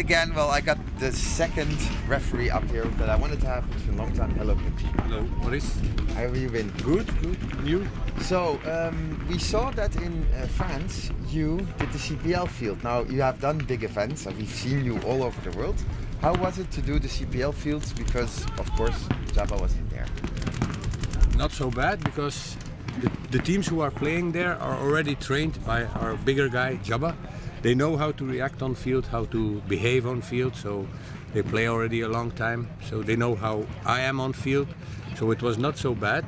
again, well, I got the second referee up here that I wanted to have for a long time. Hello, Kenji. Hello, Maurice. How have you been? Good, good. You? So, we saw that in France you did the CPL field. Now, you have done big events and we've seen you all over the world. How was it to do the CPL fields? Because, of course, Jabba wasn't there. Not so bad, because the teams who are playing there are already trained by our bigger guy, Jabba. They know how to react on field, how to behave on field, so they play already a long time, so they know how I am on field. So it was not so bad,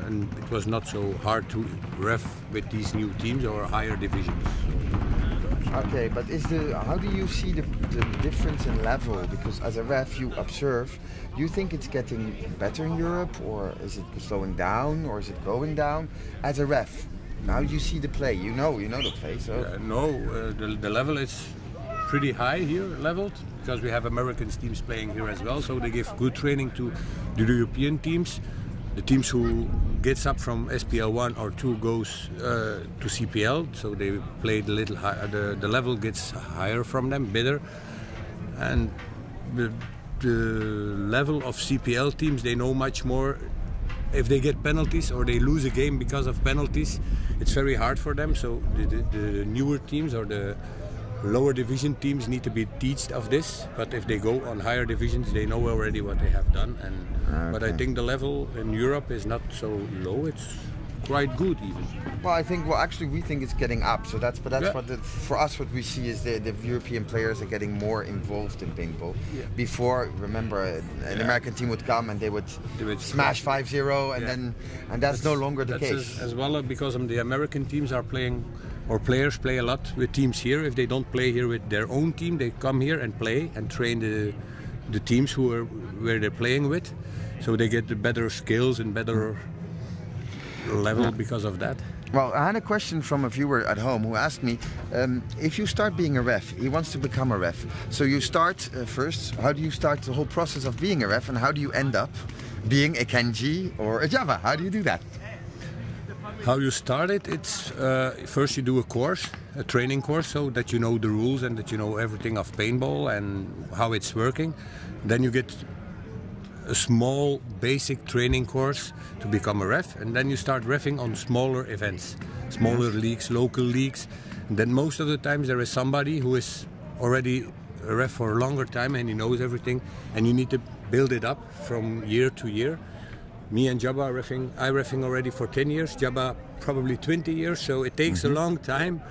and it was not so hard to ref with these new teams or higher divisions. Okay, but how do you see the difference in level? Because as a ref you observe, do you think it's getting better in Europe, or is it slowing down, or is it going down? As a ref, how do you see the play? You know the play, so... The level is pretty high here, leveled, because we have American teams playing here as well, so they give good training to the European teams. The teams who gets up from SPL 1 or 2 goes to CPL, so they play a little higher, the level gets higher from them, better. And the level of CPL teams, they know much more. If they get penalties or they lose a game because of penalties, it's very hard for them. So the newer teams or the lower division teams need to be taught of this. But if they go on higher divisions, they know already what they have done. But I think the level in Europe is not so low. It's quite good even. Well, actually we think it's getting up. So that's Yeah. for us what we see is the European players are getting more involved in paintball. Yeah. Before, remember, an American team would come and they would smash 5-0, and that's no longer the case. As well, because the American teams are playing, or players play a lot with teams here. If they don't play here with their own team, they come here and play and train the teams where they're playing with. So they get the better skills and better level because of that. Well, I had a question from a viewer at home who asked me, if you start being a ref, he wants to become a ref. So you start first, how do you start the whole process of being a ref, and how do you end up being a Kenji or a Jabba? How do you do that? How you start it? It's first you do a course, a training course, so that you know the rules and that you know everything of paintball and how it's working. Then you get a small basic training course to become a ref, and then you start reffing on smaller events, smaller leagues, local leagues. And then most of the times there is somebody who is already a ref for a longer time and he knows everything, and you need to build it up from year to year. Me and Jabba are reffing. I'm reffing already for 10 years, Jabba probably 20 years, so it takes a long time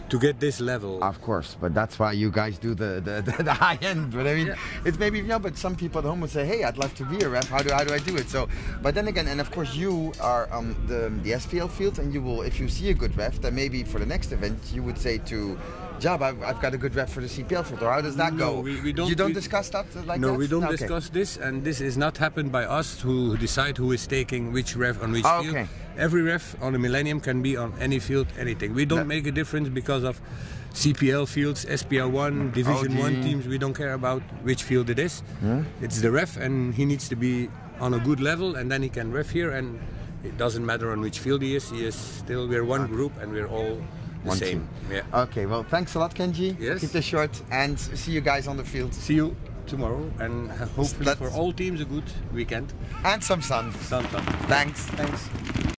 to get this level. Of course, but that's why you guys do the high end. But I mean, it's maybe, but some people at home would say, hey, I'd love to be a ref, how do I do it? So, but then again, and of course you are on the SPL field, and you will, if you see a good ref, then maybe for the next event you would say to Jabba, I've got a good ref for the CPL field, or how does that go? We don't. You don't discuss that like that? No, we don't discuss this, and this is not happened by us who decide who is taking which ref on which field. Okay. Every ref on the Millennium can be on any field, anything. We don't make a difference because of CPL fields, SPL 1, Division 1 teams. We don't care about which field it is. It's the ref, and he needs to be on a good level, and then he can ref here, and it doesn't matter on which field he is. We're one group, and we're all the same. Yeah. Okay, well, thanks a lot, Kenji. Yes. Keep this short, and see you guys on the field. See you tomorrow, and hopefully for all teams a good weekend. And some sun. Some. Thanks. Thanks.